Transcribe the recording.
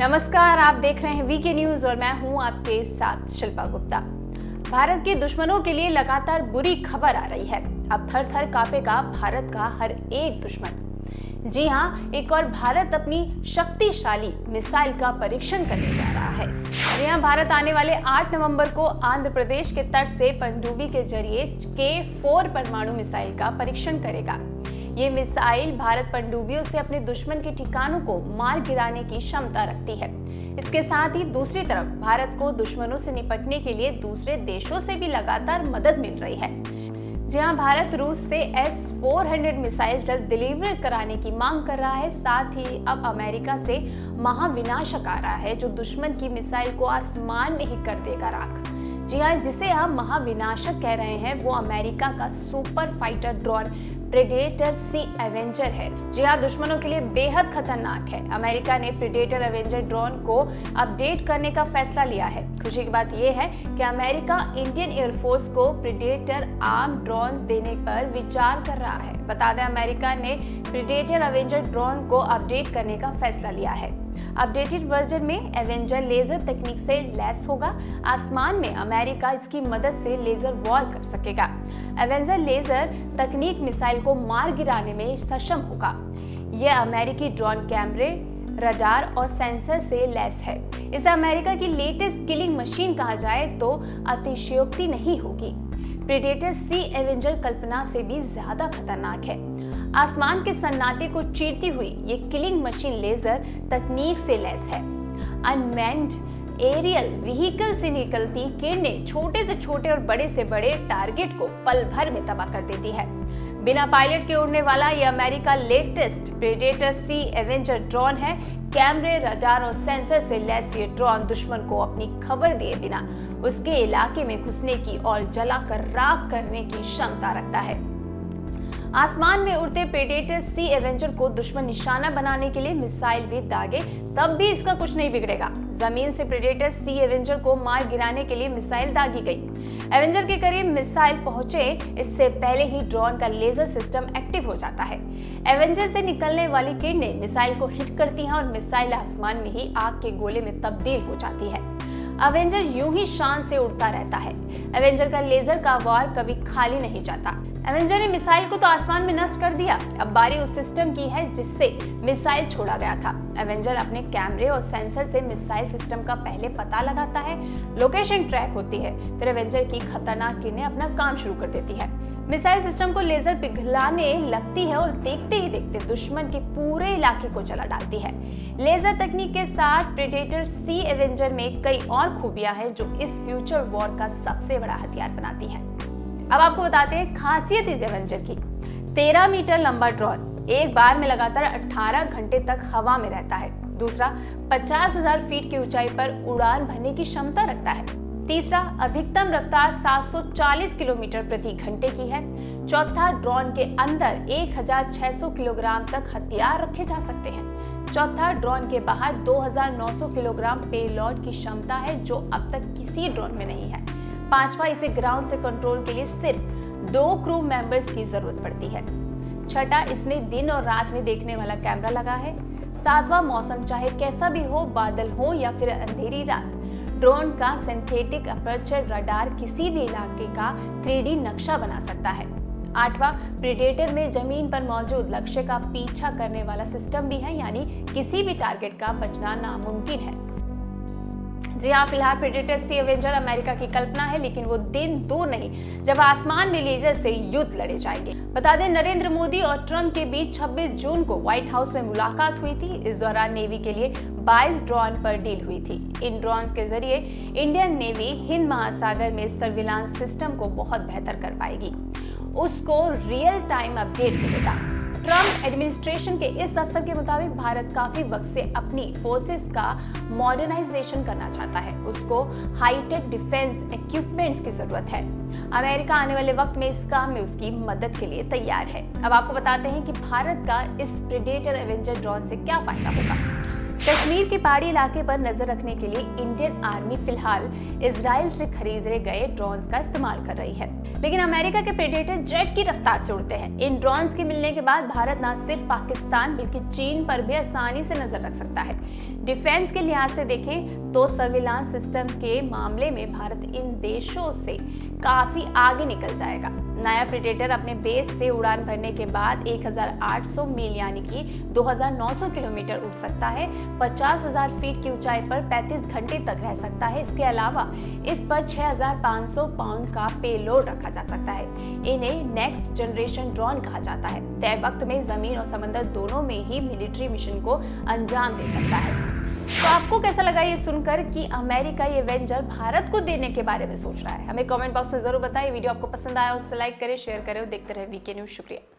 नमस्कार, आप देख रहे हैं वीके न्यूज और मैं हूं आपके साथ शिल्पा गुप्ता। भारत के दुश्मनों के लिए लगातार बुरी खबर आ रही है। अब थर थर कांपेगा भारत का हर एक दुश्मन। जी हां, एक और भारत अपनी शक्तिशाली मिसाइल का परीक्षण करने जा रहा है। यहां भारत आने वाले 8 नवंबर को आंध्र प्रदेश के तट से पनडुब्बी के जरिए K4 परमाणु मिसाइल का परीक्षण करेगा। ये मिसाइल भारत पनडुब्बियों से अपने दुश्मन के ठिकानों को मार गिराने की क्षमता रखती है। इसके साथ ही दूसरी तरफ भारत को दुश्मनों से निपटने के लिए दूसरे देशों से भी लगातार मदद मिल रही है। जहां भारत रूस से S-400 मिसाइल जल्द डिलीवर कराने की मांग कर रहा है, साथ ही अब अमेरिका से महाविनाशक आ रहा है जो दुश्मन की मिसाइल को आसमान में ही कर देगा राख। जी हाँ, जिसे हम महाविनाशक कह रहे हैं वो अमेरिका का सुपर फाइटर ड्रोन प्रेडेटर सी एवेंजर है। जी हाँ, दुश्मनों के लिए बेहद खतरनाक है। अमेरिका ने प्रेडेटर एवेंजर ड्रोन को अपडेट करने का फैसला लिया है। खुशी की बात यह है कि अमेरिका इंडियन एयरफोर्स को प्रेडेटर आर्म ड्रोन्स देने पर विचार कर रहा है। बता दें, अमेरिका ने प्रेडेटर एवेंजर ड्रोन को अपडेट करने का फैसला लिया है। अपडेटेड वर्जन में एवेंजर लेजर तकनीक से लैस होगा। आसमान में अमेरिका इसकी मदद से लेजर वॉर कर सकेगा। एवेंजर लेजर तकनीक मिसाइल को मार गिराने में सक्षम होगा। यह अमेरिकी ड्रोन कैमरे, रडार और सेंसर से लैस है। इसे अमेरिका की लेटेस्ट किलिंग मशीन कहा जाए तो अतिशयोक्ति नहीं होगी। प्रेडेटर सी एवेंजर कल्पना से भी ज्यादा खतरनाक है। आसमान के सन्नाटे को चीरती हुई ये किलिंग मशीन लेजर तकनीक से लैस है। अनमैन्ड एरियल व्हीकल से निकलती किरणें छोटे से छोटे और बड़े से बड़े टारगेट को पल भर में तबाह कर देती है। बिना पायलट के उड़ने वाला ये अमेरिका लेटेस्ट प्रेडेटर सी एवेंजर ड्रोन है। कैमरे, रडार और सेंसर से लैस ये ड्रोन दुश्मन को अपनी खबर दिए बिना उसके इलाके में घुसने की और जलाकर राख करने की क्षमता रखता है। आसमान में उड़ते प्रेडेटर सी एवेंजर को दुश्मन निशाना बनाने के लिए मिसाइल भी दागे तब भी इसका कुछ नहीं बिगड़ेगा। जमीन से प्रेडेटर सी एवेंजर को मार गिराने के लिए मिसाइल दागी गई। एवेंजर के करीब मिसाइल पहुंचे इससे पहले ही ड्रोन का लेजर सिस्टम एक्टिव हो जाता है। एवेंजर से निकलने वाली किरणें मिसाइल को हिट करती हैं और मिसाइल आसमान में ही आग के गोले में तब्दील हो जाती है। एवेंजर यूं ही शान से उड़ता रहता है। एवेंजर का लेजर का वार कभी खाली नहीं जाता। एवेंजर ने मिसाइल को तो आसमान में नष्ट कर दिया, अब बारी उस सिस्टम की है जिससे मिसाइल छोड़ा गया था। एवेंजर अपने कैमरे और सेंसर से मिसाइल सिस्टम का पहले पता लगाता है, लोकेशन ट्रैक होती है, फिर एवेंजर की खतरनाक किरणें अपना काम शुरू कर देती है। मिसाइल सिस्टम को लेजर पिघलाने लगती है और देखते ही देखते दुश्मन के पूरे इलाके को जला डालती है। लेजर तकनीक के साथ प्रेडेटर सी एवेंजर में कई और खूबियां हैं जो इस फ्यूचर वॉर का सबसे बड़ा हथियार बनाती हैं। अब आपको बताते हैं खासियत इस एवेंजर की। 13 मीटर लंबा ड्रोन एक बार में लगातार 18 घंटे तक हवा में रहता है। दूसरा, 50,000 फीट की ऊंचाई पर उड़ान भरने की क्षमता रखता है। तीसरा, अधिकतम रफ्तार 740 किलोमीटर प्रति घंटे की है। चौथा, ड्रोन के अंदर 1600 किलोग्राम तक हथियार रखे जा सकते हैं। चौथा, ड्रोन के बाहर 2900 किलोग्राम पेलोड की क्षमता है जो अब तक किसी ड्रोन में नहीं है। पांचवा, इसे ग्राउंड से कंट्रोल के लिए सिर्फ 2 क्रू मेंबर्स की जरूरत पड़ती है। छठा, इसमें दिन और रात में देखने वाला कैमरा लगा है। सातवां, मौसम चाहे कैसा भी हो, बादल हो या फिर अंधेरी रात, ड्रोन का सिंथेटिक अपर्चर रडार किसी भी इलाके का 3D नक्शा बना सकता है। आठवां, प्रेडेटर में जमीन पर मौजूद लक्ष्य का पीछा करने वाला सिस्टम भी है, यानी किसी भी टारगेट का बचना नामुमकिन है। जी हाँ, फिलहाल प्रेडेटर सी एवेंजर अमेरिका की कल्पना है, लेकिन वो दिन दूर नहीं जब आसमान में लेजर से युद्ध लड़े जाएंगे। बता दें, नरेंद्र मोदी और ट्रंप के बीच 26 जून को व्हाइट हाउस में मुलाकात हुई थी। इस दौरान नेवी के लिए 22 ड्रोन पर डील हुई थी। इन ड्रोन के जरिए इंडियन नेवी हिंद महासागर में सर्विलांस सिस्टम को बहुत बेहतर कर पाएगी। उसको रियल टाइम अपडेट मिलेगा। ट्रंप एडमिनिस्ट्रेशन के इस अफसर के मुताबिक भारत काफी वक्त से अपनी फोर्सेस का मॉडर्नाइजेशन करना चाहता है। उसको हाईटेक डिफेंस इक्विपमेंट्स की जरूरत है। अमेरिका आने वाले वक्त में इस काम में उसकी मदद के लिए तैयार है। अब आपको बताते हैं कि भारत का इस प्रेडेटर एवेंजर ड्रोन से क्या फायदा होगा। कश्मीर के पहाड़ी इलाके पर नजर रखने के लिए इंडियन आर्मी फिलहाल इजराइल से खरीदे गए ड्रोन्स का इस्तेमाल कर रही है, लेकिन अमेरिका के प्रेडेटर जेट की रफ्तार से उड़ते हैं। इन ड्रोन्स के मिलने के बाद भारत न सिर्फ पाकिस्तान बल्कि चीन पर भी आसानी से नजर रख सकता है। डिफेंस के लिहाज से देखें तो सर्विलांस सिस्टम के मामले में भारत इन देशों से काफी आगे निकल जाएगा। नया प्रेडेटर अपने बेस से उड़ान भरने के बाद 1800 मील यानी कि 2900 किलोमीटर उड़ सकता है, 50,000 फीट की ऊंचाई पर 35 घंटे तक रह सकता है। इसके अलावा इस पर 6500 पाउंड का पेलोड रखा जा सकता है। इन्हें नेक्स्ट जनरेशन ड्रोन कहा जाता है। तय वक्त में जमीन और समंदर दोनों में ही मिलिट्री मिशन को अंजाम दे सकता है। तो आपको कैसा लगा ये सुनकर कि अमेरिका ये वेंचर भारत को देने के बारे में सोच रहा है? हमें कमेंट बॉक्स में जरूर बताएं। वीडियो आपको पसंद आया हो तो लाइक करें, शेयर करें और देखते रहे वीके न्यूज। शुक्रिया।